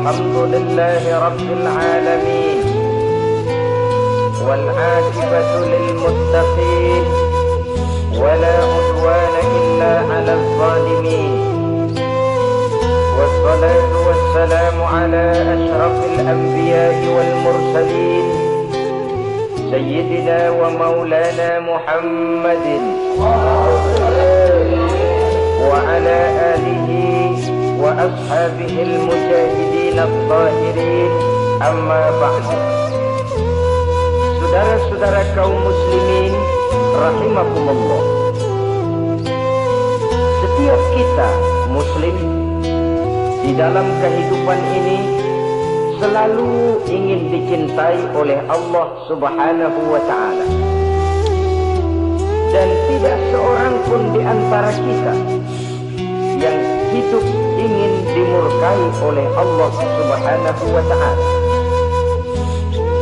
الحمد لله رب العالمين والعاقبة للمتقين ولا عدوان إلا على الظالمين والصلاة والسلام على أشرف الأنبياء والمرسلين سيدنا ومولانا محمد وعلى آله وأصحابه المجاهدين الطاهرين أما بعد. Saudara-saudara kaum muslimin rahimakumullah, setiap kita muslim di dalam kehidupan ini selalu ingin dicintai oleh Allah Subhanahu wa ta'ala, dan tidak seorang pun di antara kita yang hidup ingin dimurkai oleh Allah Subhanahu wa ta'ala.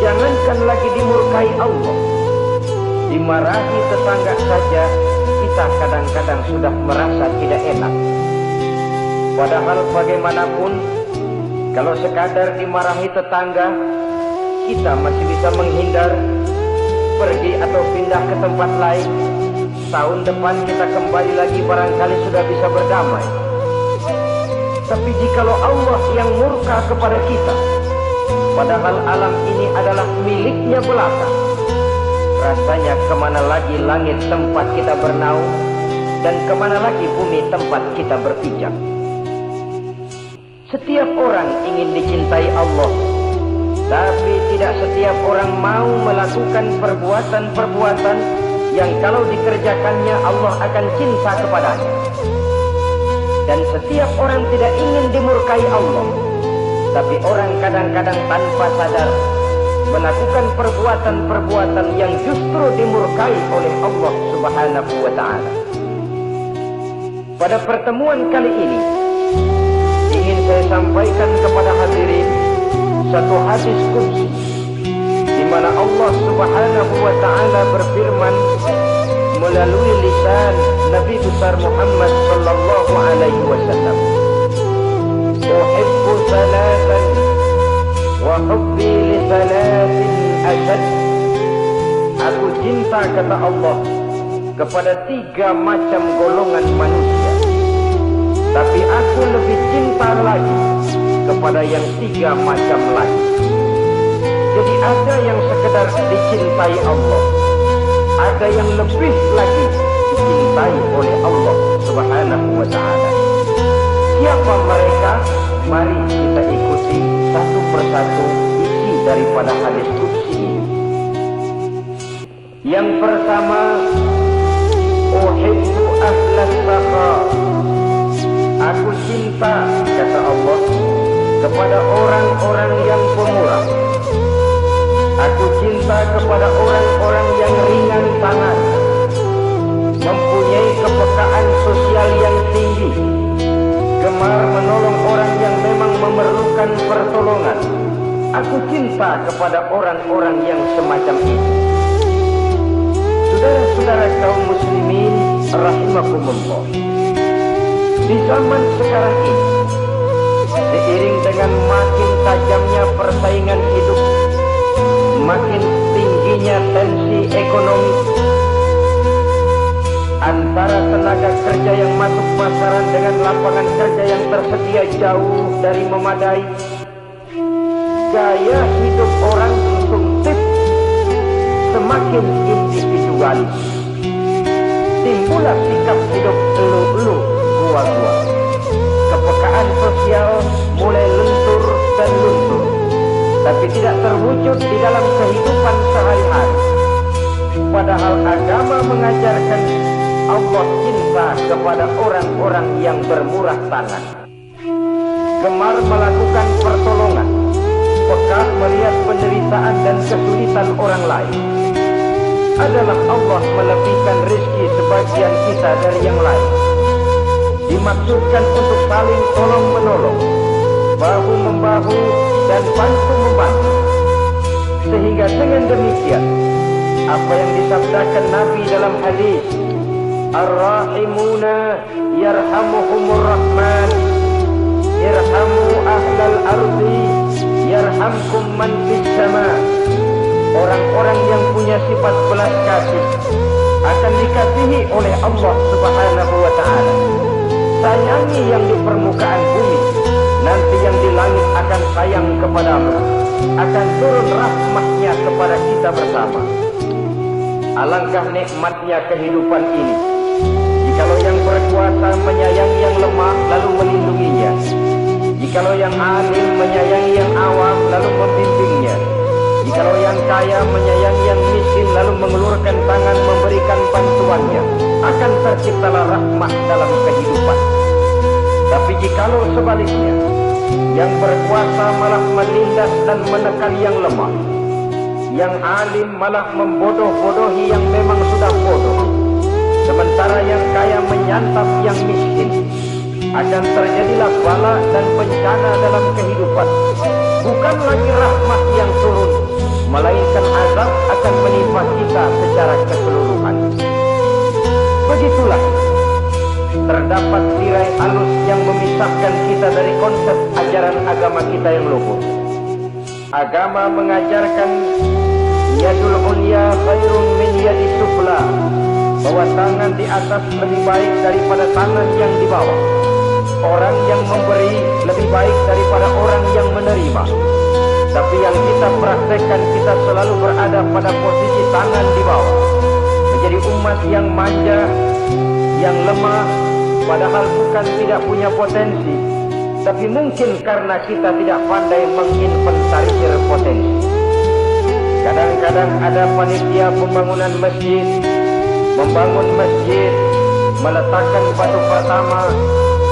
Jangankan lagi dimurkai Allah, dimarahi tetangga saja kita kadang-kadang sudah merasa tidak enak. Padahal bagaimanapun, kalau sekadar dimarahi tetangga, kita masih bisa menghindar, pergi atau pindah ke tempat lain. Tahun depan kita kembali lagi, barangkali sudah bisa berdamai. Tapi jikalau Allah yang murka kepada kita, padahal alam ini adalah miliknya belaka, rasanya kemana lagi langit tempat kita bernaung, dan kemana lagi bumi tempat kita berpijak. Setiap orang ingin dicintai Allah, tapi tidak setiap orang mau melakukan perbuatan-perbuatan yang kalau dikerjakannya Allah akan cinta kepadanya. Dan setiap orang tidak ingin dimurkai Allah, tapi orang kadang-kadang tanpa sadar melakukan perbuatan-perbuatan yang justru dimurkai oleh Allah Subhanahu wa ta'ala. Pada pertemuan kali ini ingin saya sampaikan kepada hadirin satu hadis qudsi di mana Allah Subhanahu wa ta'ala berfirman melalui lisan Nabi besar Muhammad sallallahu alaihi wasallam, "Uhibbu salatan wa hubbi li salatin ashad." Aku cinta, kata Allah, kepada 3 macam golongan manusia, tapi aku lebih cinta lagi kepada yang 3 macam lagi. Jadi ada yang sekedar dicintai Allah, ada yang lebih lagi dicintai oleh Allah Subhanahu wa ta'ala. Siapa mereka? Mari kita ikuti satu persatu isi daripada hadis qudsi ini. Yang pertama, uhibbu ahlas saqa. Aku cinta, kata Allah, kepada orang-orang yang pemurah. Aku cinta kepada orang-orang yang ringan tangan, mempunyai kepekaan sosial yang tinggi, gemar menolong orang yang memang memerlukan pertolongan. Aku cinta kepada orang-orang yang semacam itu. Saudara-saudara kaum muslimin rahimakumullah, di zaman sekarang ini, seiring dengan makin tajamnya persaingan hidup, makin tingginya tensi ekonomi, antara tenaga kerja yang masuk pasaran dengan lapangan kerja yang tersedia jauh dari memadai, gaya hidup orang konsumtif semakin individualis. Timbullah sikap hidup elu-elu, gua-gua. Kepekaan sosial mulai lentur dan luntur, tapi tidak terwujud di dalam kehidupan sehari-hari. Padahal agama mengajarkan Allah cinta kepada orang-orang yang bermurah tangan, gemar melakukan pertolongan, peka melihat penderitaan dan kesulitan orang lain. Adalah Allah melebihkan rezeki sebagian kita dari yang lain. Dimaksudkan untuk saling tolong-menolong, bahu-membahu dan bantu-membantu. Sehingga dengan demikian, apa yang disabdakan Nabi dalam hadis, Ar-Rahimuna yarhamuhumur Rahman, irhamu ahla fil ardi yarhamkum man fis sama. Orang-orang yang punya sifat belas kasih akan dikasihi oleh Allah Subhanahu wa ta'ala. Sayangi yang di permukaan bumi, nanti yang di langit akan sayang kepadamu, akan turun rahmatnya kepada kita bersama. Alangkah nikmatnya kehidupan ini, jikalau yang berkuasa menyayangi yang lemah lalu melindunginya, jikalau yang alim menyayangi yang awam lalu membimbingnya, jikalau yang kaya menyayangi yang miskin lalu mengulurkan tangan memberikan bantuannya, akan terciptalah rahmat dalam kehidupan. Tapi jikalau sebaliknya, yang berkuasa malah menindas dan menekan yang lemah, yang alim malah membodoh-bodohi yang memang sudah bodoh, sementara yang kaya menyantap yang miskin, akan terjadilah bala dan bencana dalam kehidupan. Bukan lagi rahmat yang turun, melainkan azab akan menimpa kita secara keseluruhan. Begitulah, terdapat tirai halus yang memisahkan kita dari konsep ajaran agama kita yang luhur. Agama mengajarkan yadul ulya khairun min yadis sufla, bahwa tangan di atas lebih baik daripada tangan yang di bawah. Orang yang memberi lebih baik daripada orang yang menerima. Tapi yang kita praktekkan, kita selalu berada pada posisi tangan di bawah, menjadi umat yang manja, yang lemah, padahal bukan tidak punya potensi, tapi mungkin karena kita tidak pandai menginventarisir potensi. Kadang-kadang ada panitia pembangunan masjid, membangun masjid, meletakkan batu pertama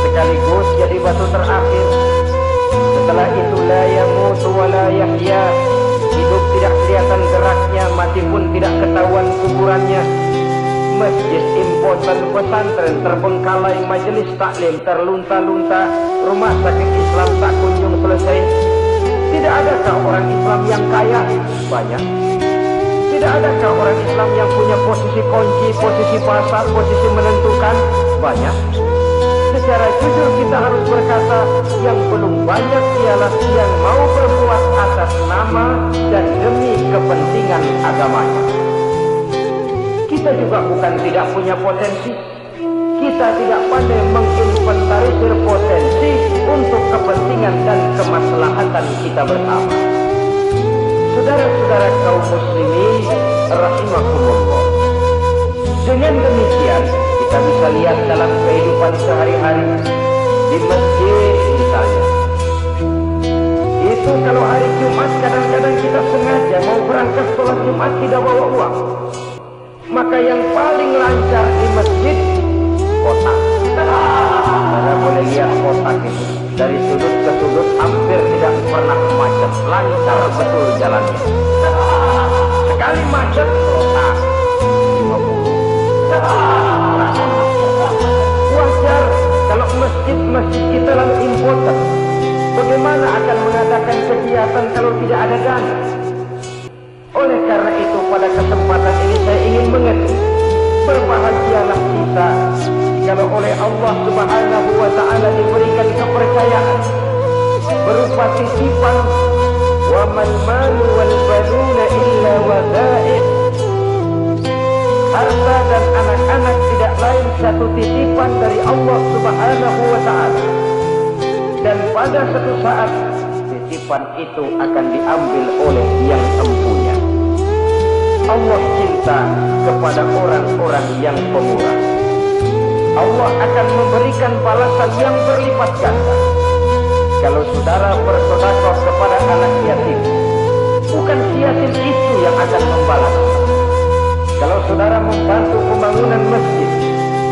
sekaligus jadi batu terakhir. Setelah itu la yamutu wa la yahya, hidup tidak kelihatan geraknya, mati pun tidak ketahuan kuburannya. Masjid imposan, pesantren terbengkalai, majelis taklim terlunta-lunta, rumah sakit Islam tak kunjung selesai. Tidak adakah orang Islam yang kaya? Banyak. Tidak adakah orang Islam yang punya posisi kunci, posisi pasar, posisi menentukan? Banyak. Secara jujur kita harus berkata, yang belum banyak ialah yang mau berbuat atas nama dan demi kepentingan agamanya. Kita juga bukan tidak punya potensi. Kita tidak pandai menginventarisir potensi untuk kepentingan dan kemaslahatan kita bersama. Saudara-saudara kaum muslimin rahimakumullah. Dengan demikian, kita bisa lihat dalam kehidupan sehari-hari di masjid misalnya. Itu kalau hari Jumat kadang-kadang kita sengaja mau berangkat sholat Jumat tidak bawa uang. Maka yang paling lancar di masjid, kotak. Anda boleh lihat kotak itu. Dari sudut ke sudut hampir tidak pernah macet. Lancar betul jalannya. Sekali macet, kotak 50. Wajar kalau masjid-masjid kita lalu impoten. Bagaimana akan mengadakan kegiatan kalau tidak ada dana? Oleh karena itu pada kesempatan ini saya ingin mengetik, berbahagialah kita kalau oleh Allah Subhanahu wa ta'ala diberikan kepercayaan berupa titipan, wa man malu wal banuna illa wada'id. Harta dan anak-anak tidak lain satu titipan dari Allah Subhanahu wa ta'ala, dan pada satu saat titipan itu akan diambil oleh yang empunya. Allah cinta kepada orang-orang yang pemurah. Allah akan memberikan balasan yang berlipat ganda. Kalau saudara bersedekah kepada anak yatim, bukan si yatim itu yang akan membalas. Kalau saudara membantu pembangunan masjid,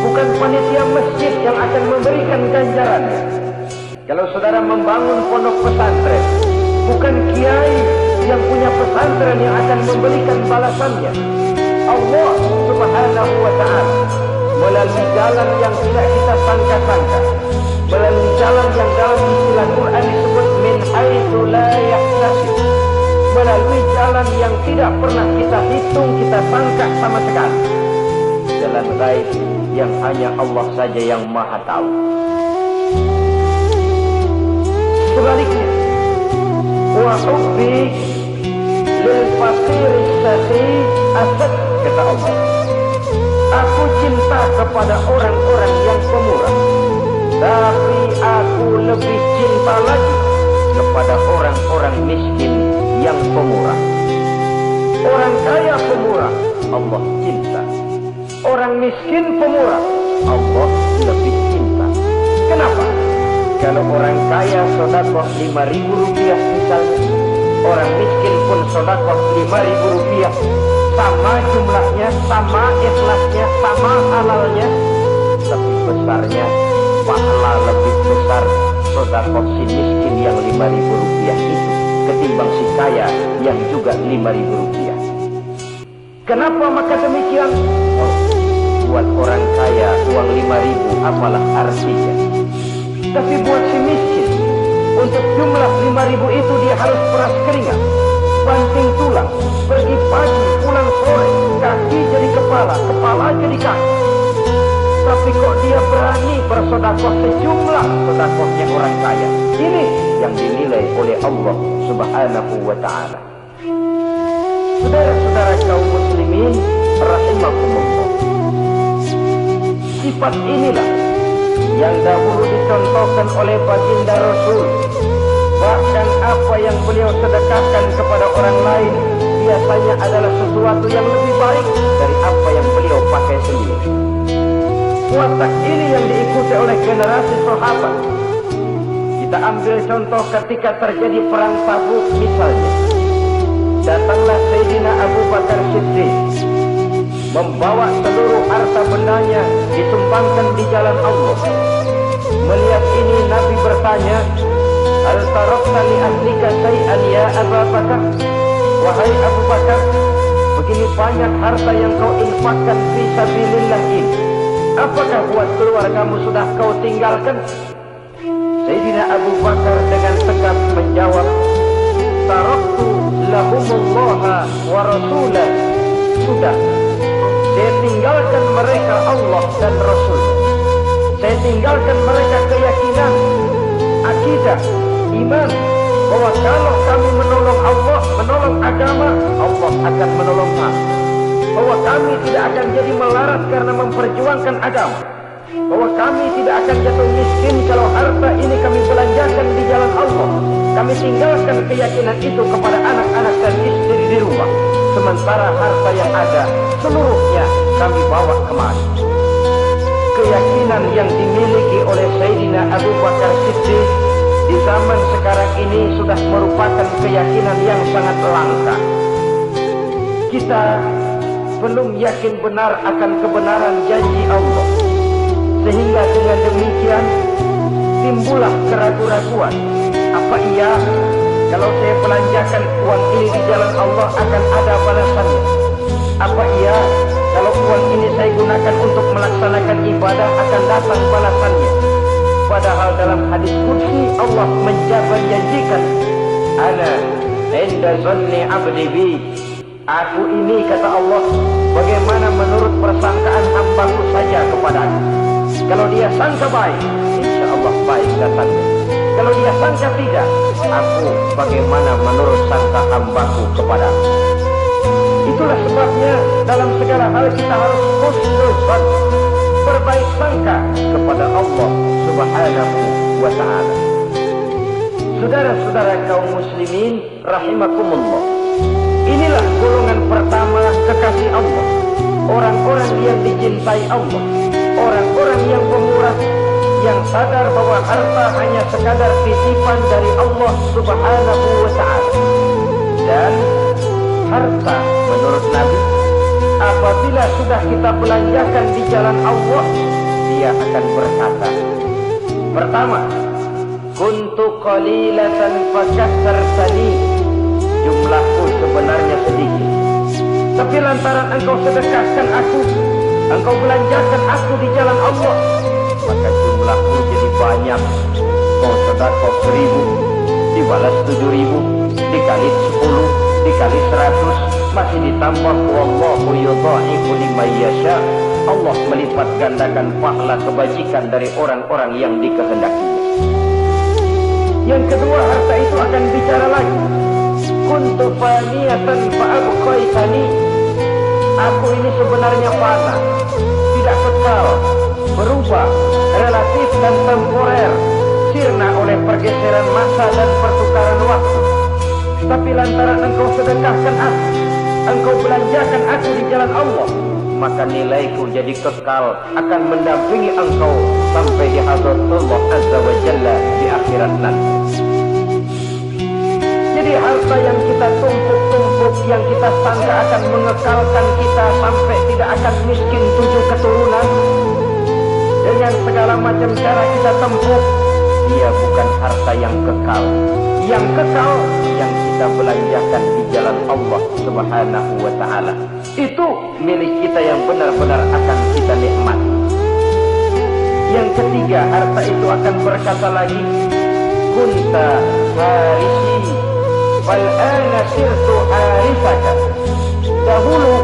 bukan panitia masjid yang akan memberikan ganjarannya. Kalau saudara membangun pondok pesantren, bukan kiai yang punya pesantren yang akan memberikan balasannya. Allah Subhanahu wa ta'ala melalui jalan yang tidak kita sangka-sangka, melalui jalan yang dalam istilah Quran disebut min haitsu la yahtasib, melalui jalan yang tidak pernah kita hitung, kita sangka sama sekali. Jalan gaib yang hanya Allah saja yang maha tahu. Sebaliknya, wa hubbi lil fakir syaqi asad, kata Allah. Aku cinta kepada orang-orang yang pemurah, tapi aku lebih cinta lagi kepada orang-orang miskin yang pemurah. Orang kaya pemurah, Allah cinta. Orang miskin pemurah, Allah lebih cinta. Kenapa? Kalau orang kaya sedekah 5.000 rupiah misalnya, orang miskin pun sedekah 5.000 rupiah, sama jumlahnya, sama ikhlasnya, sama halalnya, tapi besarnya pahala lebih besar sedekah si miskin yang 5.000 rupiah itu ketimbang si kaya yang juga 5.000 rupiah. Kenapa maka demikian? Oh, buat orang kaya uang 5.000 apalah artinya. Tapi buat si miskin, untuk jumlah 5.000 itu dia harus peras keringat, banting tulang, pergi pagi, pulang sore, kaki jadi kepala, kepala jadi kaki. Tapi kok dia berani bersedekah sejumlah sedekahnya orang kaya? Ini yang dinilai oleh Allah Subhanahu wa ta'ala. Saudara-saudara kaum muslimin rahimakumullah, sifat inilah yang dahulu dicontohkan oleh baginda Rasul. Bahkan apa yang beliau sedekahkan kepada orang lain biasanya adalah sesuatu yang lebih baik dari apa yang beliau pakai sendiri. Watak ini yang diikuti oleh generasi sahabat. Kita ambil contoh ketika terjadi perang Tabuk misalnya. Datanglah Sayyidina Abu Bakar Siddiq, membawa seluruh harta bendanya disumbangkan di jalan Allah. Melihat ini Nabi bertanya, "Hal tarakta li ahlika syai'an ya Abu Bakar?" Wahai Abu Bakar, begini banyak harta yang kau infakkan fi sabilillah ini, apakah buat keluargamu sudah kau tinggalkan? Sayyidina Abu Bakar dengan tegas menjawab, "Taraktu lahumullaha wa rasulah." Sudah, saya tinggalkan mereka Allah dan Rasul. Saya tinggalkan mereka keyakinan, akidah, iman, bahwa kalau kami menolong Allah, menolong agama, Allah akan menolong kami. Bahwa kami tidak akan jadi melarat karena memperjuangkan agama. Bahwa kami tidak akan jatuh miskin kalau harta ini kami belanjakan di jalan Allah. Kami tinggalkan keyakinan itu kepada anak-anak dan istri di rumah. Sementara harta yang ada seluruhnya kami bawa kemari. Keyakinan yang dimiliki oleh Sayyidina Abu Bakar Siddiq di zaman sekarang ini sudah merupakan keyakinan yang sangat langka. Kita belum yakin benar akan kebenaran janji Allah, sehingga dengan demikian timbullah keraguan-raguan. Apa iya kalau saya belanjakan uang ini di jalan Allah akan ada balasannya? Apa iya kalau uang ini saya gunakan untuk melaksanakan ibadah akan datang balasannya? Padahal dalam hadis qudsi Allah menjanjikan, "Ana inda zanni 'abdi bi." Aku ini, kata Allah, bagaimana menurut persangkaan hambaku saja kepadaku. Kalau dia sangka baik, insya Allah baik datangnya. Kalau dia sangka tidak, aku bagaimana menurut sangka hambaku kepadaku. Itulah sebabnya dalam segala hal kita harus husnuzan, berbaik sangka kepada Allah Subhanahu wa ta'ala. Saudara-saudara kaum muslimin rahimakumullah, inilah golongan pertama kekasih Allah, orang-orang yang dicintai Allah, orang-orang yang pemurah, yang sadar bahwa harta hanya sekadar titipan dari Allah Subhanahu wa ta'ala. Dan harta menurut Nabi, apabila sudah kita belanjakan di jalan Allah, dia akan berkata, pertama, kuntu qalilatan fakathartani, jumlahku sebenarnya sedikit, tapi lantaran engkau sedekahkan aku, engkau belanjakan aku di jalan Allah, maka jumlahku jadi banyak. Kau sedekah 1.000 dibalas 7.000 dikali 10 dikali 100 masih ditambah, wallahu yudha'ifu liman yasha. Allah melipat gandakan pahala kebajikan dari orang-orang yang dikehendakinya. Yang kedua, harta itu akan bicara lagi. Kuntu faniyatan fa'abqaitani. Aku ini sebenarnya fana, tidak kekal, berubah, relatif dan temporer, sirna oleh pergeseran masa dan pertukaran waktu. Tapi lantaran engkau sedekahkan aku, engkau belanjakan aku di jalan Allah, maka nilaiku jadi kekal, akan mendampingi engkau sampai di hadrat Allah Azza wa Jalla di akhirat nanti. Jadi harta yang kita tumpuk-tumpuk, yang kita sangka akan mengekalkan kita sampai tidak akan miskin 7 keturunan, dengan segala macam cara kita tempuh, dia bukan harta yang kekal. Yang kekal yang kita belanjakan di jalan Allah Subhanahu wa ta'ala. Itu milik kita yang benar-benar akan kita nikmati. Yang ketiga, harta itu akan berkata lagi, kunta harisi fal ana sirtu harisaka. Dahulu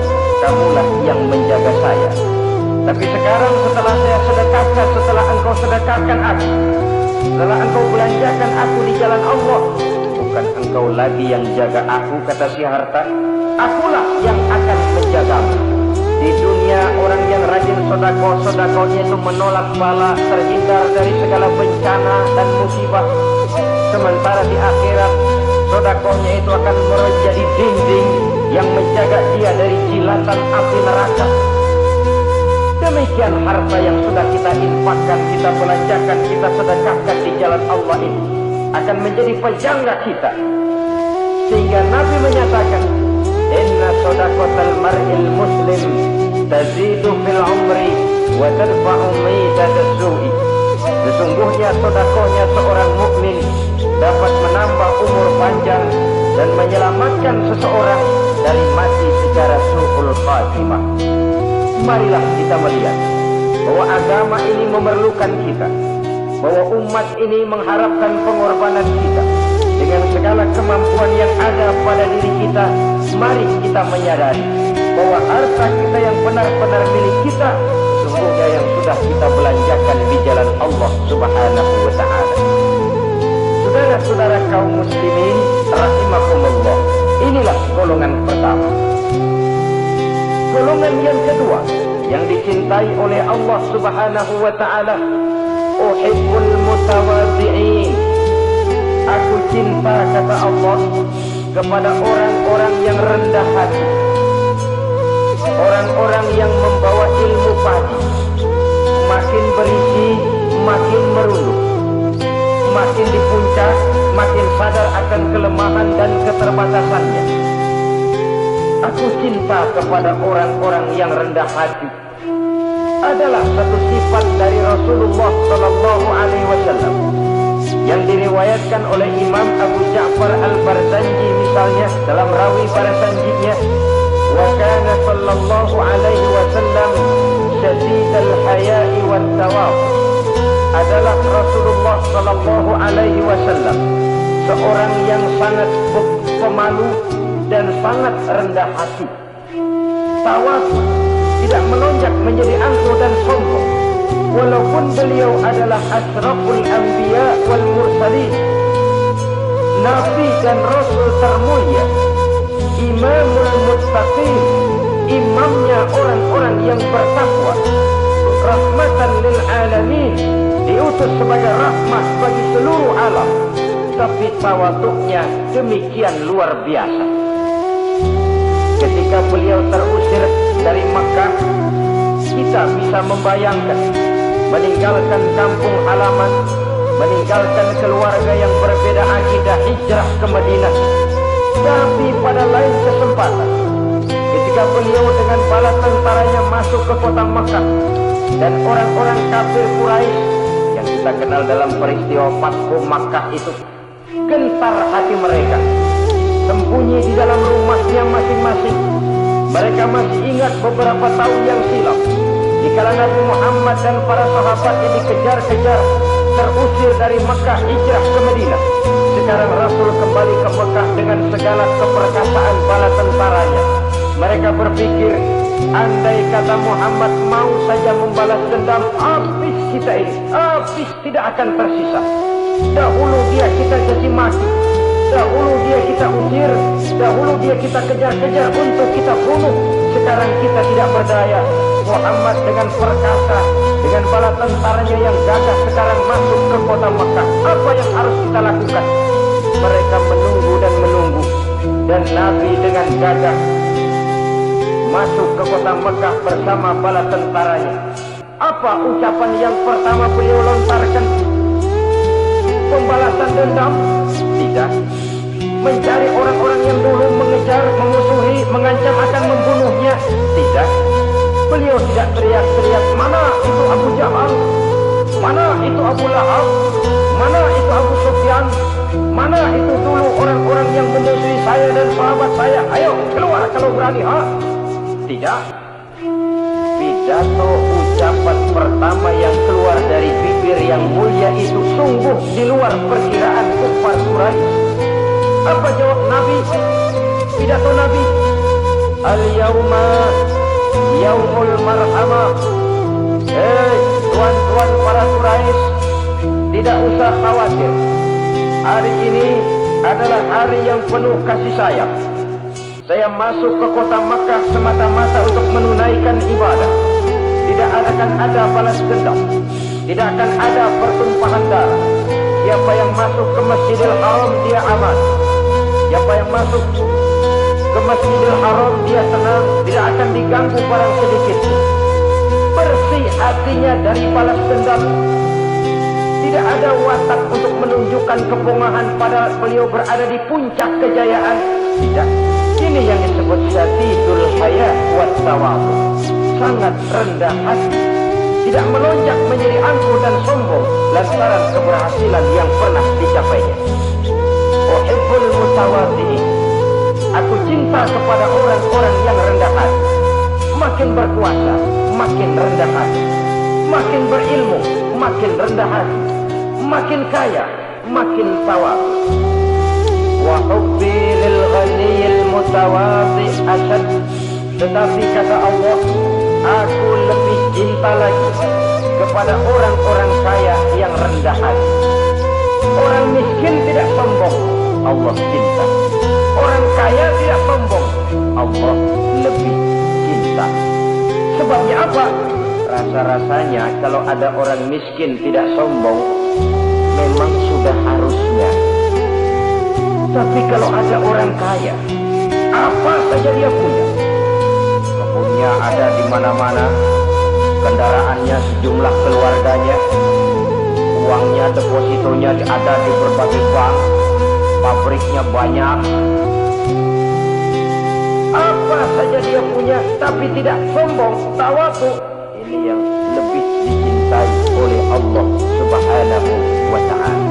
kamulah yang menjaga saya, tapi sekarang setelah saya sedekahkan, setelah engkau sedekahkan aku, setelah engkau belanjakan aku di jalan Allah, bukan engkau lagi yang jaga aku, kata si harta, akulah yang akan menjagamu. Di dunia orang yang rajin sodako-sodakonya itu menolak bala, terhindar dari segala bencana dan musibah. Sementara di akhirat, sodakonya itu akan menjadi dinding yang menjaga dia dari jilatan api neraka. Demikian harta yang sudah kita infakkan, kita belanjakan, kita sedekahkan di jalan Allah ini akan menjadi pejangga kita. Sehingga Nabi menyatakan, inna shadaqatal mar'il muslim tazidu fil umri wa tadfa'u maidatas su'i. Sesungguhnya sedekahnya seorang mukmin dapat menambah umur panjang dan menyelamatkan seseorang dari mati secara su'ul khatimah. Marilah kita melihat bahwa agama ini memerlukan kita, bahwa umat ini mengharapkan pengorbanan kita. Dengan segala kemampuan yang ada pada diri kita, mari kita menyadari bahwa harta kita yang benar-benar milik kita, sesungguhnya yang sudah kita belanjakan di jalan Allah Subhanahu wa ta'ala. Saudara-saudara kaum muslimin rahimakumullah, inilah golongan pertama. Golongan yang kedua yang dicintai oleh Allah Subhanahu wa ta'ala, uhibbul mutawadhi'in. Aku cinta, kata Allah, kepada orang-orang yang rendah hati, orang-orang yang membawa ilmu padi, makin berisi makin merunduk, makin di puncak makin sadar akan kelemahan dan keterbatasannya. Aku cinta kepada orang-orang yang rendah hati. Adalah satu sifat dari Rasulullah Sallallahu Alaihi Wasallam yang diriwayatkan oleh Imam Abu Ja'far Al-Barzanji misalnya dalam rawi Barzanjinya, wa kana sallallahu alaihi wasallam syadidal haya'i wat tawab. Adalah Rasulullah Sallallahu Alaihi Wasallam seorang yang sangat pemalu dan sangat rendah hati. Tawadhu, tidak melonjak menjadi angkuh dan sombong. Walaupun beliau adalah asraful anbiya wal mursalin, nabi dan rasul termulia, imamul muttaqin, imamnya orang-orang yang bertakwa, rahmatan lil alamin, diutus sebagai rahmat bagi seluruh alam. Tapi tawaduknya demikian luar biasa. Ketika beliau terusir dari Makkah, kita bisa membayangkan meninggalkan kampung halaman, meninggalkan keluarga yang berbeda akidah, hijrah ke Madinah. Tapi pada lain kesempatan, ketika beliau dengan bala tentaranya masuk ke kota Makkah, dan orang-orang kafir Quraisy yang kita kenal dalam peristiwa Fathu Makkah itu, gentar hati mereka, sembunyi di dalam rumahnya masing-masing. Mereka masih ingat beberapa tahun yang silam, dikala Nabi Muhammad dan para sahabatnya dikejar-kejar, terusir dari Mekah hijrah ke Madinah. Sekarang Rasul kembali ke Mekah dengan segala keperkasaan bala tentaranya. Mereka berpikir, andai kata Muhammad mau saja membalas dendam, habis kita ini, habis, tidak akan tersisa. Dahulu dia kita caci maki, dahulu dia kita usir, dahulu dia kita kejar-kejar untuk kita bunuh. Sekarang kita tidak berdaya. Muhammad dengan perkasa, dengan bala tentaranya yang gagah sekarang masuk ke kota Mekah. Apa yang harus kita lakukan? Mereka menunggu dan menunggu, dan Nabi dengan gagah masuk ke kota Mekah bersama bala tentaranya. Apa ucapan yang pertama beliau lontarkan? Pembalasan dendam? Tidak. Mencari orang-orang yang dulu mengejar, memusuhi, mengancam akan membunuhnya? Tidak. Beliau tidak teriak-teriak, mana itu Abu Jahal, mana itu Abu Lahab, mana itu Abu Sufyan, mana itu dulu orang-orang yang memusuhi saya dan sahabat saya, ayo keluar kalau berani, ha? Tidak. Pidato ucapan pertama yang keluar dari bibir yang mulia itu sungguh di luar perkiraan kufar Quraisy. Apa jawab Nabi? Pidato Nabi, al-yawma yaumul marhamah. Tuan-tuan para Quraisy, tidak usah khawatir. Hari ini adalah hari yang penuh kasih sayang. Saya masuk ke kota Makkah semata-mata untuk menunaikan ibadah. Tidak akan ada balas dendam, tidak akan ada pertumpahan darah. Siapa yang masuk ke Masjidil Haram dia aman. Siapa yang masuk ke Masjidil Haram dia tenang, tidak akan diganggu barang sedikit. Bersih hatinya dari balas dendam. Tidak ada watak untuk menunjukkan kepongahan pada beliau berada di puncak kejayaan. Tidak. Ini yang disebut syadidul haya wat tawadhu. Sangat rendah hati, tidak melonjak menjadi angkuh dan sombong lantaran keberhasilan yang pernah dicapainya. Uhibbul mutawadhi'in. Aku cinta kepada orang-orang yang rendah hati. Makin berkuasa, makin rendah hati. Makin berilmu, makin rendah hati. Makin kaya, makin tawadhu. Wa hubbi lil ghaniyil mutawadhi' ashad. Tetapi kata Allah, aku lebih cinta lagi kepada orang-orang kaya yang rendah hati. Orang miskin tidak sombong, Allah cinta. Orang kaya tidak sombong, Allah lebih cinta. Sebabnya apa? Rasa-rasanya kalau ada orang miskin tidak sombong, memang sudah harusnya. Tapi kalau ada orang kaya, apa saja dia punya. Kebunnya ada di mana-mana, kendaraannya sejumlah keluarganya, uangnya, depositonya ada di berbagai bank, pabriknya banyak. Apa saja dia punya, tapi tidak sombong, tawadhu. Ini yang lebih dicintai oleh Allah Subhanahu wa ta'ala.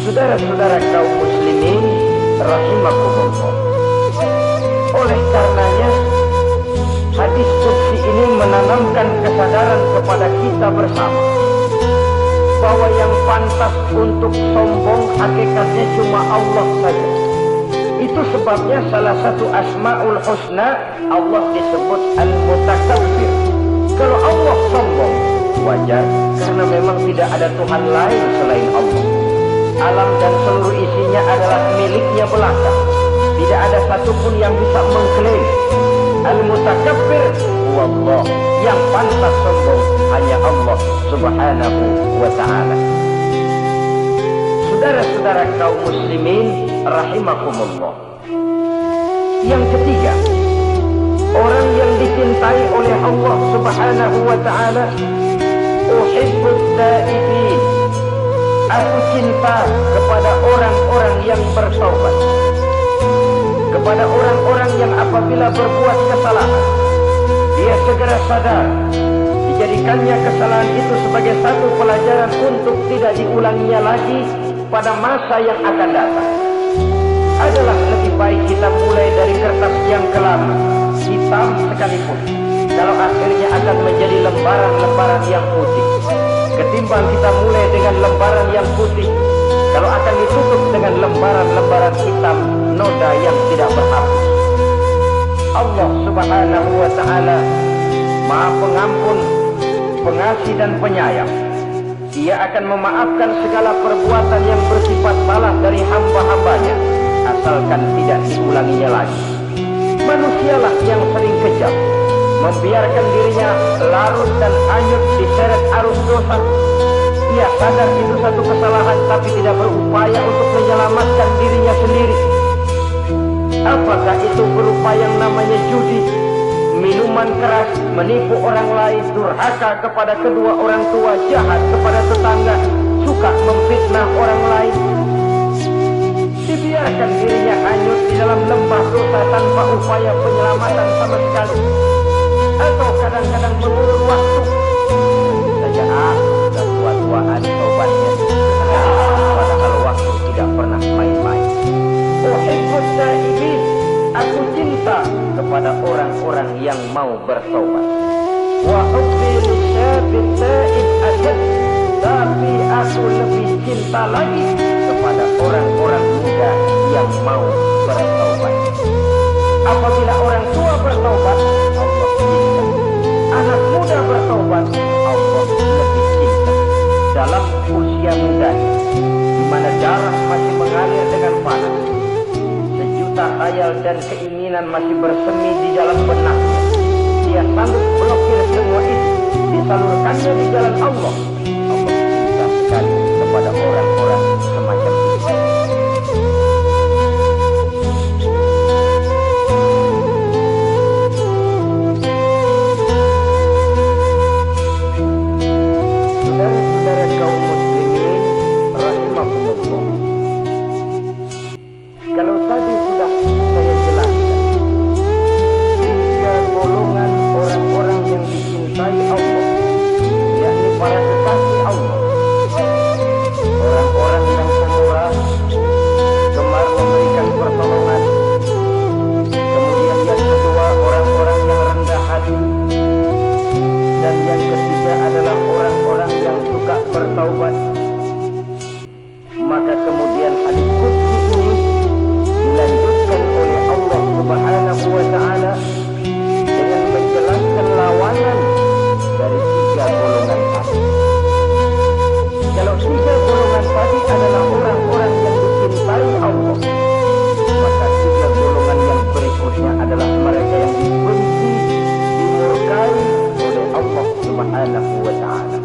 Saudara-saudara kaum muslimin rahimakumullah. Oleh karenanya hadis qudsi ini menanamkan kesadaran kepada kita bersama bahwa yang pantas untuk sombong hakikatnya cuma Allah saja. Itu sebabnya salah satu asmaul husna Allah disebut al-mutakabbir. Kalau Allah sombong wajar, karena memang tidak ada Tuhan lain selain Allah. Alam dan seluruh isinya adalah miliknya belaka. Tidak ada satupun yang bisa mengklaim. Al-mutakabbir wallah, yang pantas sombong hanya Allah Subhanahu wa ta'ala. Saudara-saudara kaum muslimin rahimakumullah. Yang ketiga, orang yang dicintai oleh Allah Subhanahu wa ta'ala, uhibbut taibin. Aku cinta kepada orang-orang yang bertaubat, kepada orang-orang yang apabila berbuat kesalahan dia segera sadar, dijadikannya kesalahan itu sebagai satu pelajaran untuk tidak diulanginya lagi pada masa yang akan datang. Adalah lebih baik kita mulai dari kertas yang kelam, hitam sekalipun, kalau akhirnya akan menjadi lembaran-lembaran yang putih, ketimbang kita mulai dengan lembaran yang putih, kalau akan ditutup dengan lembaran-lembaran hitam, noda yang tidak berhapus. Allah Subhanahu wa ta'ala Maha Pengampun, Pengasih dan Penyayang, Dia akan memaafkan segala perbuatan yang bersifat salah dari hamba-hambanya, asalkan tidak diulanginya lagi. Manusialah yang sering kejam, membiarkan dirinya larut dan hanyut diseret arus dosa. Ia sadar itu satu kesalahan, tapi tidak berupaya untuk menyelamatkan dirinya sendiri. Apakah itu berupa yang namanya judi, minuman keras, menipu orang lain, durhaka kepada kedua orang tua, jahat kepada tetangga, suka memfitnah orang lain? Dibiarkan dirinya hanyut di dalam lembah dosa tanpa upaya penyelamatan sama sekali. Atau kadang-kadang mengulur waktu saja, sudah tua-tuaan taubatnya, padahal waktu tidak pernah main-main. Uhibbut taibin, aku cinta kepada orang-orang yang mau bertaubat. Wa hubbi lisyabit taib asyad, tapi aku lebih cinta lagi kepada orang-orang muda yang mau bertaubat. Apabila orang tua bertaubat, Allah cinta. Anak muda bertaubat, Allah lebih cinta. Dalam usia muda, di mana darah masih mengalir dengan panas, sejuta khayal dan keinginan masih bersemi di dalam benaknya, dia sanggup blokir semua itu, disalurkannya di jalan Allah. Allah cinta sekali kepada orang-orang semacam itu. Saudara-saudara kaum muslimin rahimakumullah, kalau tadi sudah saya jelaskan tiga golongan orang-orang yang dicintai Allah, yakni para kekasih Allah, orang-orang yang pemurah, gemar memberikan pertolongan. Kemudian yang kedua, orang-orang yang rendah hati. Dan yang ketiga adalah orang-orang yang suka bertaubat. Maka kemudian hadis qudsi ini dilanjutkan oleh Allah Subhanahu wa ta'ala dengan menjelaskan lawanan dari tiga golongan tadi. Kalau tiga golongan tadi adalah orang-orang yang dicintai Allah, maka tiga golongan yang berikutnya adalah mereka yang dibenci, dimurkai oleh Allah Subhanahu wa ta'ala.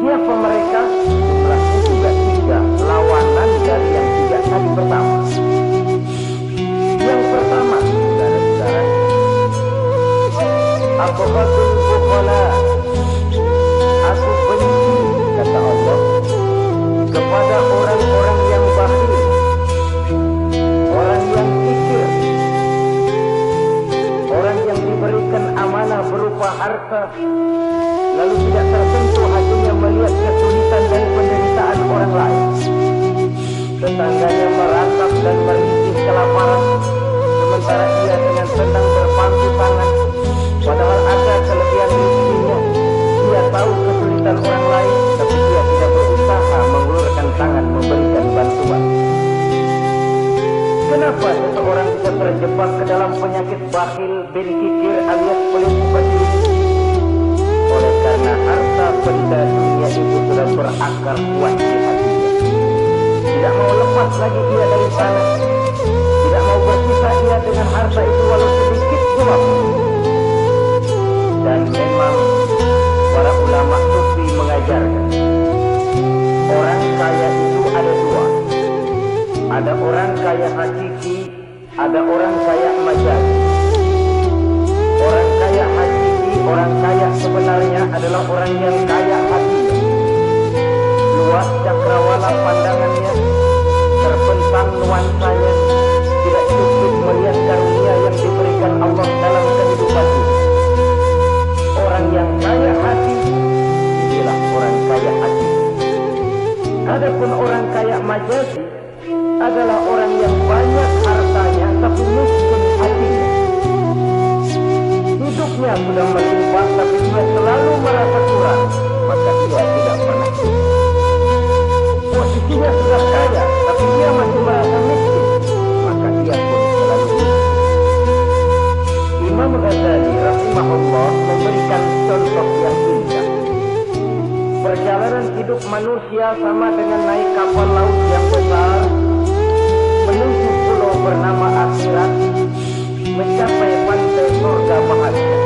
Siapa mereka? Jumlahnya juga tiga, lawanan dari yang tiga tadi pertama. Yang pertama, saudara-saudara, abghadul bukhala, aku benci, kata Allah, kepada orang-orang yang bakhil, orang yang kikir, orang yang diberikan amanah berupa harta, lalu tidak tersentuh hatinya melihat kesulitan dan penderitaan orang lain. Tetangganya merangkap dan merintih kelaparan, sementara ia dengan senang berpangku tangan, padahal ada kelebihan rezekinya. Ia tahu kesulitan orang lain, tapi ia tidak berusaha mengulurkan tangan memberikan bantuan. Kenapa seseorang bisa terjebak ke dalam penyakit bakhil bin kikir alias pelit bukati ini? Oleh karena harta benda dunia itu sudah berakar kuat di hatinya. Tidak mau lepas lagi ia dari sana. Tidak mau berpisah ia dengan harta itu walau sedikit pula. Dan memang para ulama sufi mengajarkan, orang kaya itu ada dua. Ada orang kaya hakiki, ada orang kaya majazi. Orang kaya hakiki, orang kaya sebenarnya adalah orang yang kaya hatinya. Luas cakrawala pandangannya, terbentang nuansanya, tidak cukup melihat karunia yang diberikan Allah dalam kehidupannya. Orang yang kaya hati, inilah orang kaya hati. Adapun orang kaya majazi adalah orang yang banyak hartanya tapi miskin hatinya. Hidupnya sudah melimpah tapi dia selalu merasa kurang, maka dia tidak pernah cukup. Posisinya sudah kaya tapi dia masih merasa miskin, maka dia pun selalu miskin. Imam Ghazali rahimahullah memberikan contoh yang indah. Perjalanan manusia sama dengan naik kapal laut yang besar menuju pulau bernama akhirat, mencapai pantai surga bahagia.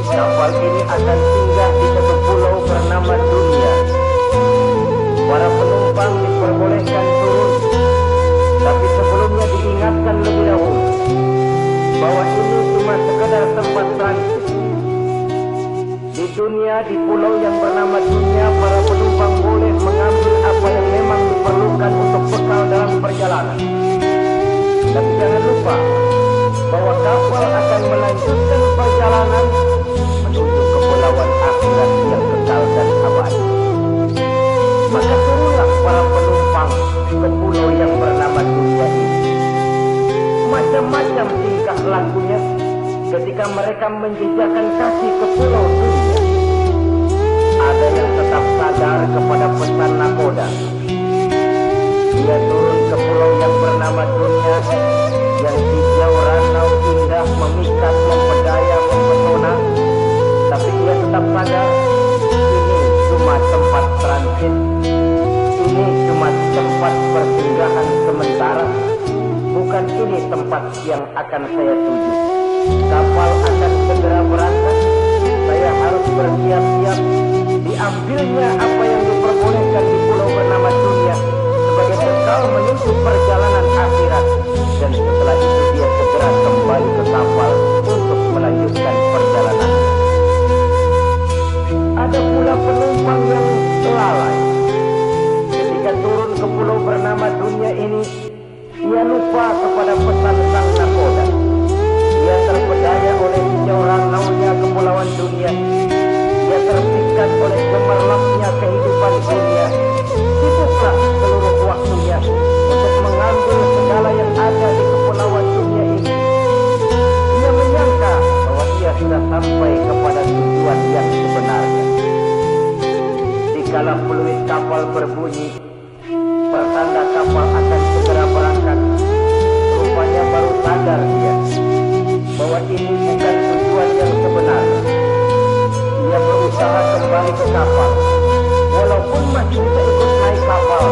Kapal ini akan singgah di satu pulau bernama dunia. Para penumpang diperbolehkan turun, tapi sebelumnya diingatkan lebih dahulu bahwa ini cuma sekedar tempat transit. Di dunia, di pulau yang bernama dunia, para penumpang boleh mengambil apa yang memang diperlukan untuk bekal dalam perjalanan. Tapi jangan lupa bahwa kapal akan melanjutkan perjalanan menuju kepulauan akhirat yang kekal dan abadi. Maka turunlah para penumpang ke pulau yang bernama dunia ini. Macam-macam tingkah lakunya ketika mereka menjejakkan kaki ke pulau dunia. Ada yang tetap sadar kepada pesan nakoda. Dia turun ke pulau yang bernama dunia, yang hijau, ranau, indah, memikat, mempedaya, mempesona. Tapi dia tetap sadar, ini cuma tempat transit, ini cuma tempat persinggahan sementara, bukan ini tempat yang akan saya tuju. Kapal akan segera berangkat, saya harus bersiap-siap. Diambilnya apa yang diperbolehkan di pulau bernama dunia sebagai bekal menuju perjalanan akhirat, dan setelah itu dia segera kembali ke kapal untuk melanjutkan perjalanan. Ada pula penumpang yang lalai. Ketika turun ke pulau bernama dunia ini, ia lupa kepada pesan sang nakoda. Ia terpedaya oleh hijau ranaunya kepulauan dunia. Ia terpikat oleh gemerlapnya kehidupan dunia. Sibuklah seluruh waktunya untuk mengambil segala yang ada di kepulauan dunia ini. Ia menyangka bahwa ia sudah sampai kepada tujuan yang sebenarnya. Dikala peluit kapal berbunyi, pertanda kapal akan segera berangkat, rupanya baru sadar dia bahwa ini bukan tujuan yang sebenarnya. Dia berusaha kembali ke kapal, walaupun masih bisa ikut naik kapal,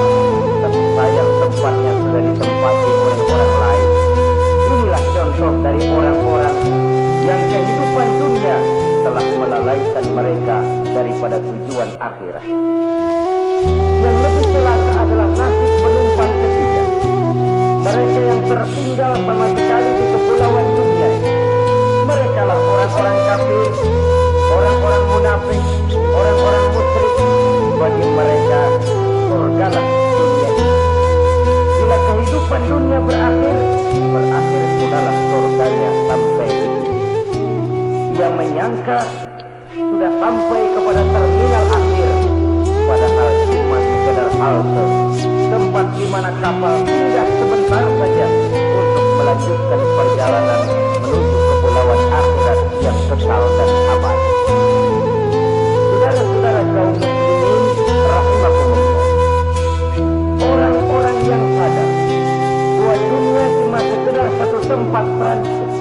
tapi sayang tempatnya sudah ditempati oleh orang lain. Inilah contoh dari orang-orang yang kehidupan dunia telah melalaikan mereka daripada tujuan akhirat. Yang lebih celaka adalah nasib penumpang ketiga. Mereka yang tertinggal sama sekali di kepulauan dunia. Mereka lah orang-orang kafir, orang-orang munafik, orang-orang musyrik. Bagi mereka, surgalah dunia ini. Bila kehidupan dunia berakhir sudahlah surganya sampai di sini. Ia menyangka sudah sampai kepada terminal akhir, padahal cuma sekedar halte, tempat di mana kapal singgah sebentar saja untuk melanjutkan perjalanan menuju kepulauan akhirat yang kekal dan abadi. Saudara-saudara kaum muslimin rahimakumullah, orang-orang yang sadar bahwa dunia cuma sekedar satu tempat transit,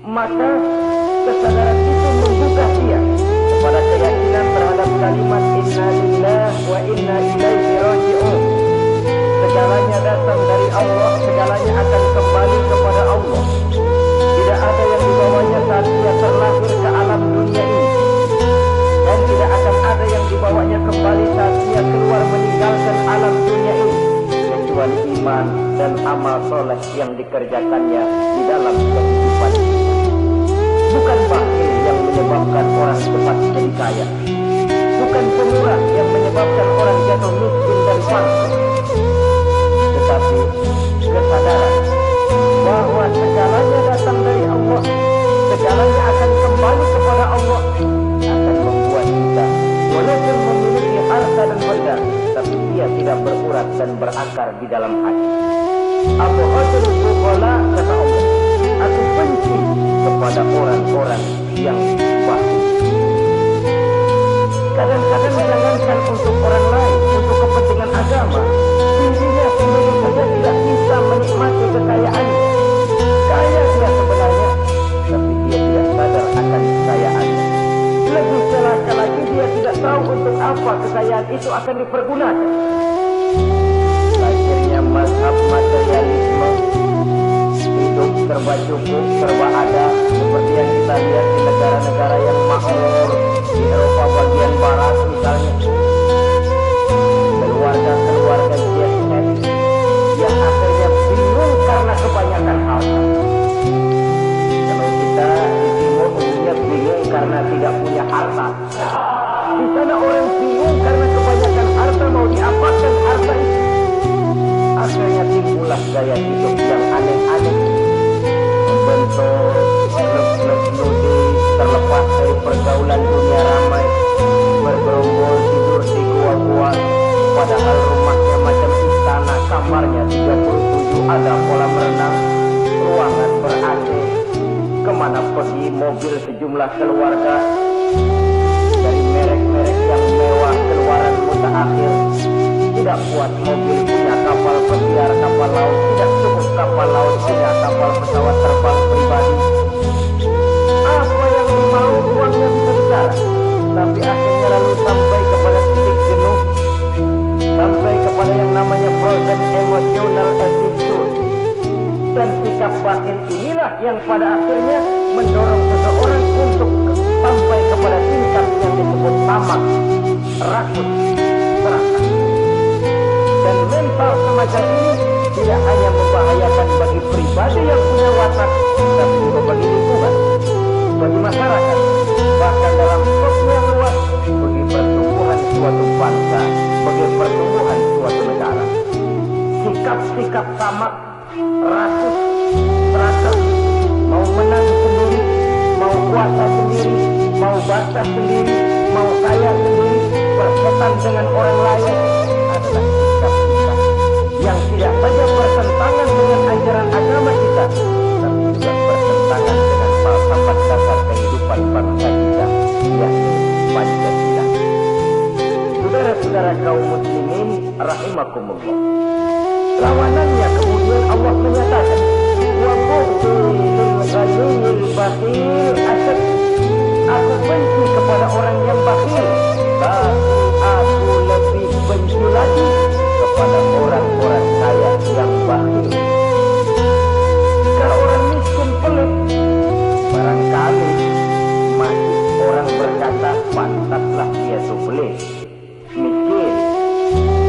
maka kesadaran itu menggugah dia kepada keyakinan terhadap kalimat inna lillahi wa inna ilaihi raji'un. Segalanya datang dari Allah, segalanya akan kembali kepada Allah. Tidak ada yang dibawanya saat dia terlahir ke alam dunia ini, dan tidak akan ada yang dibawanya kembali saat dia keluar meninggalkan alam dunia ini, kecuali iman dan amal soleh yang dikerjakannya di dalam kehidupan. Bukan bakhil yang menyebabkan orang cepat jadi kaya, bukan pemurah yang menyebabkan orang jatuh miskin dan bangkrut, tetapi kesadaran bahwa segalanya datang dari Allah, segalanya akan kembali kepada Allah, akan membuat kita walaupun memiliki harta dan benda, tapi dia tidak berurat dan berakar di dalam hati. Abu Hadir Bukhala kata Allah, aku benci kepada orang-orang yang bakhil. Kadang-kadang jangankan untuk orang lain, untuk kepentingan agama, dirinya sendiri saja tidak bisa menikmati kekayaannya. Kaya dia sebenarnya, tapi dia tidak sadar akan kekayaannya. Lebih celaka lagi, dia tidak tahu untuk apa kekayaan dipergunakan. Lahirnya mazhab materialisme, hidup serba cukup, serba ada, seperti yang kita lihat di negara-negara yang makmur, di Eropa bagian barat misalnya. Keluarga-keluarga jet-set yang akhirnya bingung karena kebanyakan harta. Kalau kita di timur umumnya bingung karena tidak punya harta. Di sana orang bingung karena kebanyakan harta, mau diapakan harta itu. Akhirnya timbullah gaya hidup yang aneh-aneh, membentuk klub-klub nudis terlepas dari pergaulan dunia ramai, bergerombol tidur di gua-gua, padahal rumahnya macam istana, kamarnya 37, ada kolam renang, ruangan ber-AC, kemana pergi mobil sejumlah keluarga, dari merek-merek yang mewah keluaran mutakhir. Tidak kuat mobil punya kapal pesiar, kapal laut, tidak cukup kapal laut punya kapal pesawat terbang pribadi. Apa yang dimau uangnya bisa bicara, tapi akhirnya lalu sampai kepada titik jenuh, sampai kepada yang namanya frozen emotional attitude. Dan sikap batin inilah yang pada akhirnya mendorong seseorang untuk sampai kepada tingkat yang disebut tamak, rakus, serakah. Dan mental semacam ini tidak hanya membahayakan bagi pribadi yang punya watak, tapi juga bagi lingkungan, bagi masyarakat, bahkan dalam skop yang luas, bagi pertumbuhan suatu bangsa, bagi pertumbuhan suatu negara. Sikap-sikap tamak, rakus, serakah, mau menang sendiri, mau kuasa sendiri, mau bangsa sendiri, mau kaya sendiri, bersetan dengan orang lain, adalah sikap-sikap yang tidak saja bertentangan dengan ajaran agama kita, tapi juga bertentangan dengan falsafat dasar kehidupan bangsa kita, yakni Pancasila. Saudara-saudara kaum muslimin rahimakumullah, lawanannya kemudian Allah menyatakan, wa bughilil ghaniyil bakhil asad, aku benci kepada orang yang bakhil, tapi aku lebih benci lagi kepada orang-orang kaya yang bakhil. Jika orang miskin pelit, barangkali masih orang berkata pantaslah dia itu pelit, miskin.